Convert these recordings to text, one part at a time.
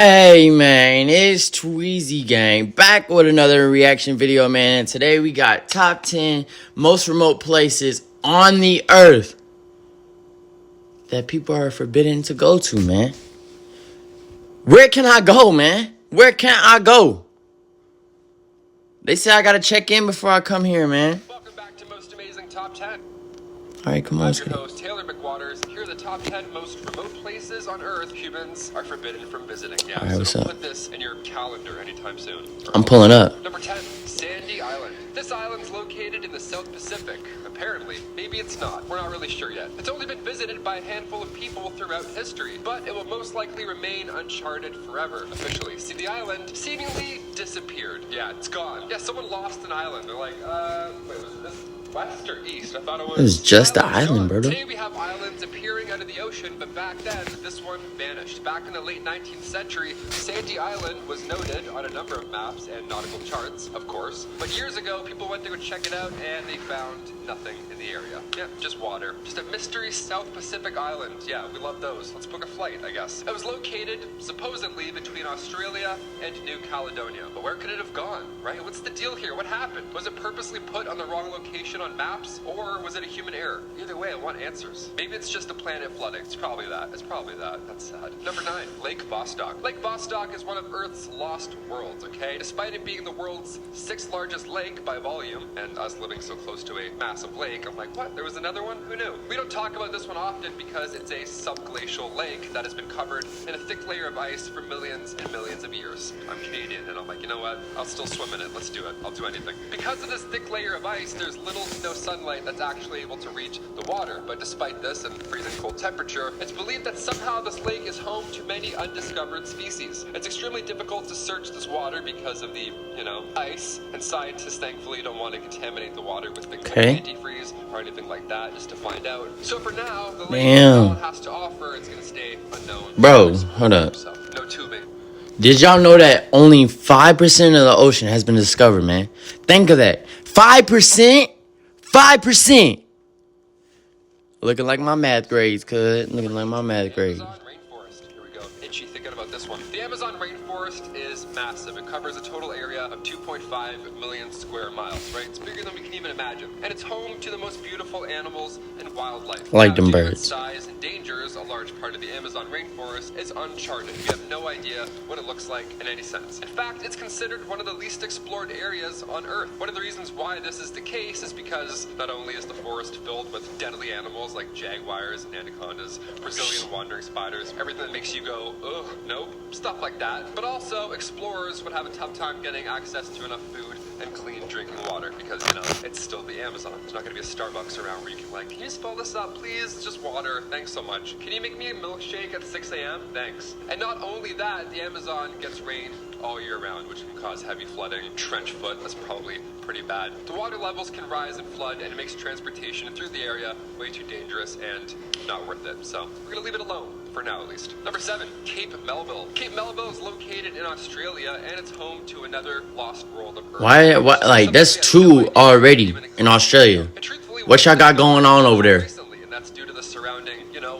Hey man, it's Tweezy Gang back with another reaction video, man. And today we got top 10 most remote places on the earth that people are forbidden to go to, man. Where can I go, man? Where can I go? They say I gotta check in before I come here, man. Welcome back to Most Amazing Top 10. Alright, come on. I'm your host, Taylor McWaters. Here are the top 10 most remote places on Earth humans are forbidden from visiting. Yeah, All right, so don't what's put this in your calendar anytime soon. I'm pulling up. Number 10, Sandy Island. This island's located in the South Pacific. Apparently, maybe it's not. We're not really sure yet. It's only been visited by a handful of people throughout history, but it will most likely remain uncharted forever, officially. See, the island seemingly disappeared. Yeah, it's gone. Yeah, someone lost an island. They're like, wait, was this west or east? I thought it was just the island, brother. Today we have islands appearing out of the ocean, but back then, this one vanished. Back in the late 19th century, Sandy Island was noted on a number of maps and nautical charts, of course. But years ago, people went to go check it out, and they found nothing in the area. Yeah, just water. Just a mystery South Pacific island. Yeah, we love those. Let's book a flight, I guess. It was located, supposedly, between Australia and New Caledonia. But where could it have gone, right? What's the deal here? What happened? Was it purposely put on the wrong location on maps, or was it a human error? Either way, I want answers. Maybe it's just a planet flooding. It's probably that. It's probably that. That's sad. Number 9, Lake Vostok. Lake Vostok is one of Earth's lost worlds, okay? Despite it being the world's 6th largest lake by volume, and us living so close to a massive lake, I'm like, what? There was another one? Who knew? We don't talk about this one often because it's a subglacial lake that has been covered in a thick layer of ice for millions and millions of years. I'm Canadian, and I'm like, you know what? I'll still swim in it. Let's do it. I'll do anything. Because of this thick layer of ice, there's little to no sunlight that's actually able to reach the water. But despite this and freezing cold temperature, it's believed that somehow this lake is home to many undiscovered species. It's extremely difficult to search this water because of the, ice, and scientists thankfully don't want to contaminate the water with things like antifreeze or anything like that just to find out. So for now, the lake all it has to offer is going to stay unknown. Bro, hold up. So, no tubing. Did y'all know that only 5% of the ocean has been discovered, man? Think of that. 5%? 5%. Looking like my math grades, cuz. Looking like my math grades. Amazon rainforest. Here we go. Itchy thinking about this one. The Amazon rainforest is massive. It covers a total area of 2.5 million square miles, right? It's bigger than we can even imagine. And it's home to the most beautiful animals and wildlife. Like them due to birds. its size and dangers, a large part of the Amazon rainforest is uncharted. We have no idea what it looks like in any sense. In fact, it's considered one of the least explored areas on Earth. One of the reasons why this is the case is because not only is the forest filled with deadly animals like jaguars and anacondas, Brazilian wandering spiders, everything that makes you go, ugh, nope, stuff like that, but also explorers would have a tough time getting access to enough food and clean drinking water because, it's still the Amazon. There's not going to be a Starbucks around where you can can you spell this up, please? It's just water. Thanks so much. Can you make me a milkshake at 6 a.m.? Thanks. And not only that, the Amazon gets rain all year round, which can cause heavy flooding. Trench foot, that's probably pretty bad. The water levels can rise and flood, and it makes transportation through the area way too dangerous and not worth it. So we're going to leave it alone. For now, at least. Number 7, Cape Melville. Cape Melville is located in Australia, and it's home to another lost world of Earth. Why, like, that's 2 already in Australia. What y'all got going on over there? Recently, and that's due to the surrounding,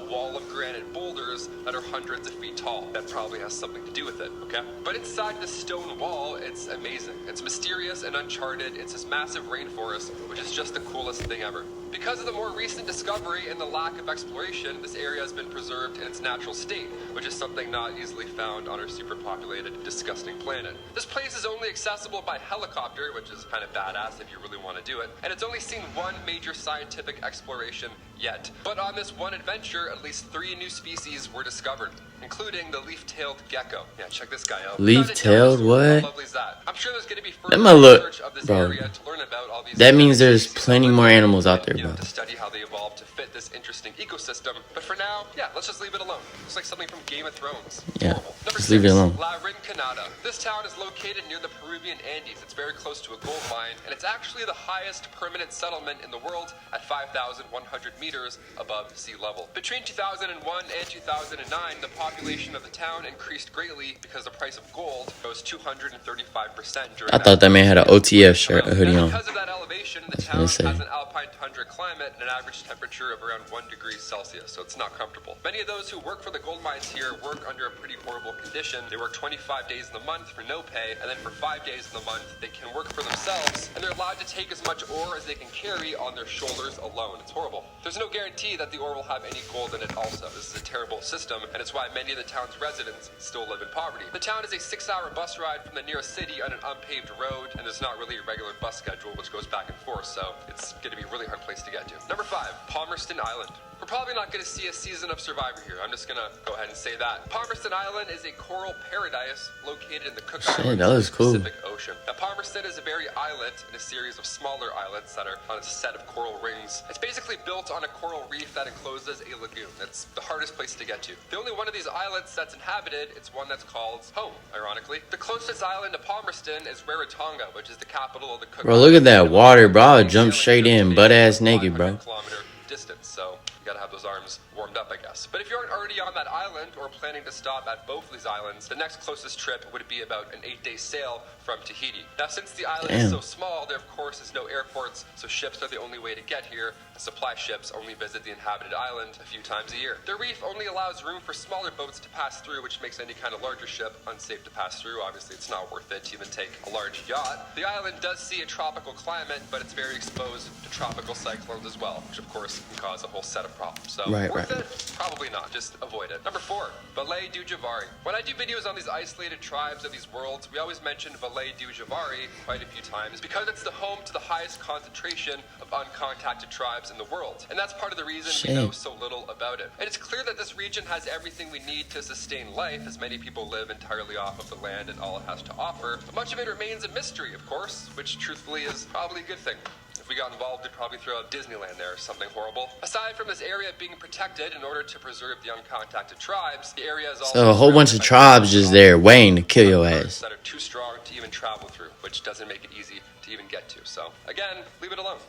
wall of granite boulders that are hundreds of feet tall. That probably has something to do with it, okay? But inside this stone wall, it's amazing. It's mysterious and uncharted. It's this massive rainforest, which is just the coolest thing ever. Because of the more recent discovery and the lack of exploration, this area has been preserved in its natural state, which is something not easily found on our superpopulated, disgusting planet. This place is only accessible by helicopter, which is kind of badass if you really want to do it, and it's only seen one major scientific exploration yet. But on this one adventure, at least 3 new species were discovered, including the leaf-tailed gecko. Yeah, check this guy out. Leaf-tailed what? How lovely is that? I'm sure there's going to be That further might look, research of this bro. area to learn about all these. That means there's plenty more animals out there, bro. To study how they evolved to fit this interesting ecosystem. But for now, yeah, let's just leave it alone. Looks like something from Game of Thrones. Yeah, Number just 6, leave it alone. La Rinconada. This town is located near the Peruvian Andes. It's very close to a gold mine, and it's actually the highest permanent settlement in the world at 5,100 meters above sea level. Between 2001 and 2009, the population of the town increased greatly because the price of gold rose 235% during I thought that man had an OTF shirt, a hoodie on. Because of that elevation, the town has an alpine tundra climate and an average temperature of around 1 degree Celsius, so it's not comfortable. Many of those who work for the gold mines here work under a pretty horrible condition. They work 25 days in the month for no pay, and then for 5 days in the month they can work for themselves, and they're allowed to take as much ore as they can carry on their shoulders alone. It's horrible. There's no guarantee that the ore will have any gold in it also. This is a terrible system, and it's why many of the town's residents still live in poverty. The town is a 6-hour bus ride from the nearest city on an unpaved road, and there's not really a regular bus schedule which goes back and forth, so it's going to be a really hard place to get to. Number 5, Palmerston Island. We're probably not going to see a season of Survivor here. I'm just going to go ahead and say that. Palmerston Island is a coral paradise located in the Cook Islands Pacific Ocean. Now, Palmerston is a very islet in a series of smaller islets that are on a set of coral rings. It's basically built on a coral reef that encloses a lagoon. It's the hardest place to get to. The only one of these islets that's inhabited, it's one that's called home, ironically. The closest island to Palmerston is Rarotonga, which is the capital of the Cook Bro, look at that water, bro. I would jump straight in, butt-ass naked, bro. Kilometer distance, so you gotta have those arms warmed up, I guess. But if you aren't already on that island or planning to stop at both of these islands, the next closest trip would be about an 8-day sail from Tahiti. Now, since the island is so small, there of course is no airports, so ships are the only way to get here. Supply ships only visit the inhabited island a few times a year. The reef only allows room for smaller boats to pass through, which makes any kind of larger ship unsafe to pass through. Obviously, it's not worth it to even take a large yacht. The island does see a tropical climate, but it's very exposed to tropical cyclones as well, which of course can cause a whole set of problems. So, worth it? Probably not. Just avoid it. Number 4, Valle du Javari. When I do videos on these isolated tribes of these worlds, we always mention Valle du Javari quite a few times because it's the home to the highest concentration of uncontacted tribes in the world. And that's part of the reason we know so little about it. And it's clear that this region has everything we need to sustain life, as many people live entirely off of the land and all it has to offer. But much of it remains a mystery, of course, which truthfully is probably a good thing. If we got involved, we'd probably throw out Disneyland there or something horrible. Aside from this area being protected in order to preserve the uncontacted tribes, the area is also so a whole bunch of tribes just there waiting to kill your ass. That are too strong to even travel through, which doesn't make it easy to even get to. So again, leave it alone.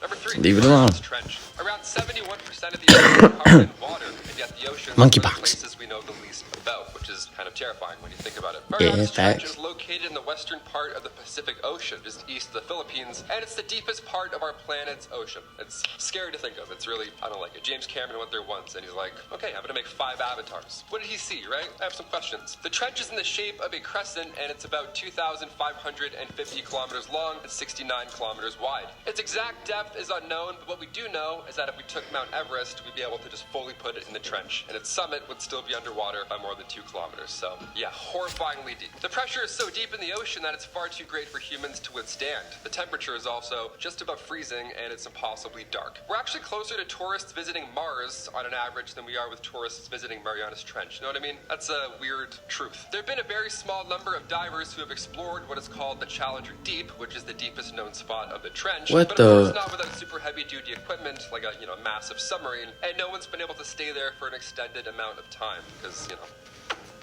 Number 3, leave it alone. Trench. Around 71% of the ocean is covered in water, and yet the ocean is one of the places we know the least about, which is kind of terrifying when you think about it. Marianas Trench is located in the western part of the Pacific Ocean, just east of the Philippines, and it's the deepest part of our planet's ocean. It's scary to think of. It's really, I don't like it. James Cameron went there once, and he's like, okay, I'm gonna make 5 avatars. What did he see, right? I have some questions. The trench is in the shape of a crescent, and it's about 2,550 kilometers long and 69 kilometers wide. Its exact depth is unknown, but what we do know is that if we took Mount Everest, we'd be able to just fully put it in the trench, and its summit would still be underwater by more than 2 kilometers. So, yeah, horrifyingly deep. The pressure is so deep in the ocean that it's far too great for humans to withstand. The temperature is also just above freezing, and it's impossibly dark. We're actually closer to tourists visiting Mars on an average than we are with tourists visiting Marianas Trench. You know what I mean? That's a weird truth. There have been a very small number of divers who have explored what is called the Challenger Deep, which is the deepest known spot of the trench. What but the? Of course not without super heavy-duty equipment like a massive submarine, and no one's been able to stay there for an extended amount of time because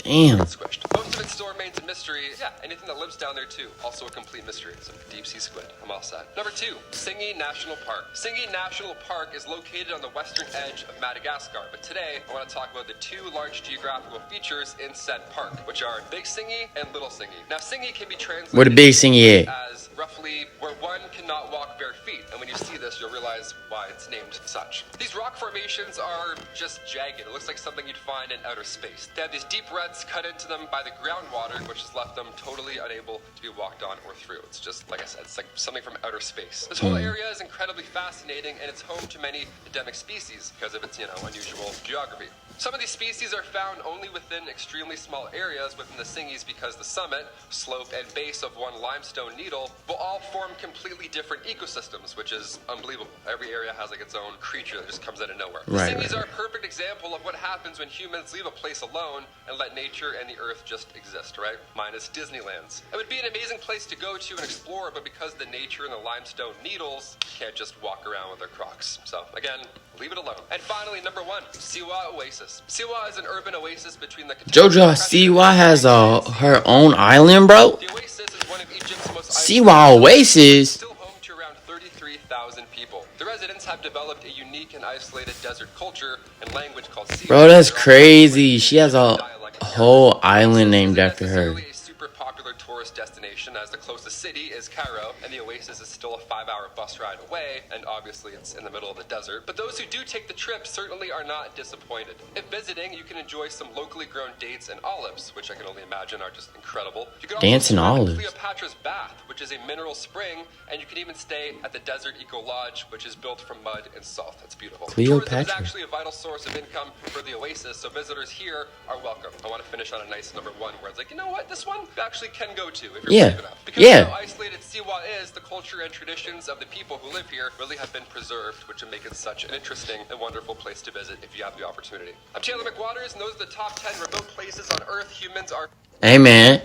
damn. Squished. Most of it still remains a mystery. Yeah, anything that lives down there too. Also a complete mystery. Some deep sea squid. I'm all set. Number 2, Singi National Park. Singi National Park is located on the western edge of Madagascar, but today I want to talk about the 2 large geographical features in said park, which are Big Singi and Little Singi. Now, Singi can be translated where the Big Singi as roughly where one cannot walk bare feet, and when you see this, you'll realize why it's named such. These rock formations are just jagged. It looks like something you'd find in outer space. They have these deep ruts cut into them by the groundwater, which has left them totally unable to be walked on or through. It's just, like I said, it's like something from outer space. This whole area is incredibly fascinating, and it's home to many endemic species because of its, unusual geography. Some of these species are found only within extremely small areas within the Singis because the summit, slope, and base of one limestone needle will all form completely different ecosystems, which is unbelievable. Every area has its own creature that just comes out of nowhere. The Singis are a perfect example of what happens when humans leave a place alone and let nature and the earth just exist, right? Minus Disneyland's. It would be an amazing place to go to and explore, but because of the nature and the limestone needles, you can't just walk around with their Crocs. So, again, leave it alone. And finally, number 1, Siwa Oasis. Siwa is an urban oasis between the Jojo, Siwa has her own island, bro. The oasis is one of Egypt's most Siwa Oasis. Still home to around 33,000 people. The residents have developed a unique and isolated desert culture and language called Siwa. Bro, that's crazy. She has a whole island named after her. A super popular tourist destination, as the closest city is Cairo, and the Oasis is still a 5-hour bus ride away, and obviously it's in the middle of the desert. But those who do take the trip certainly are not disappointed. If visiting, you can enjoy some locally grown dates and olives, which I can only imagine are just incredible. You can also Dancing swim in olives. Cleopatra's Bath, which is a mineral spring, and you can even stay at the Desert Eco Lodge, which is built from mud and salt. That's beautiful. Cleopatra. Tourism is actually a vital source of income for the Oasis, so visitors here are welcome. I want to finish on a nice number one where it's like, you know what, this one you actually can go to if you're brave enough. Because of how isolated Siwa is, the culture and traditions of the people who live here really have been preserved, which would make it such an interesting and wonderful place to visit if you have the opportunity. I'm Chandler McWaters, and those are the top 10 remote places on Earth humans are... Hey, man.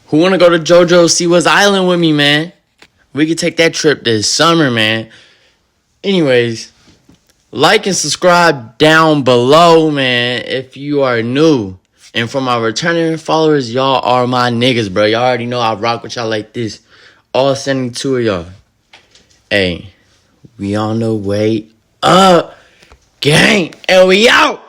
Who want to go to JoJo Siwa's Island with me, man? We could take that trip this summer, man. Anyways, like and subscribe down below, man, if you are new. And for my returning followers, y'all are my niggas, bro. Y'all already know I rock with y'all like this. All 72 of y'all. Hey, we on the way up, gang. And we out.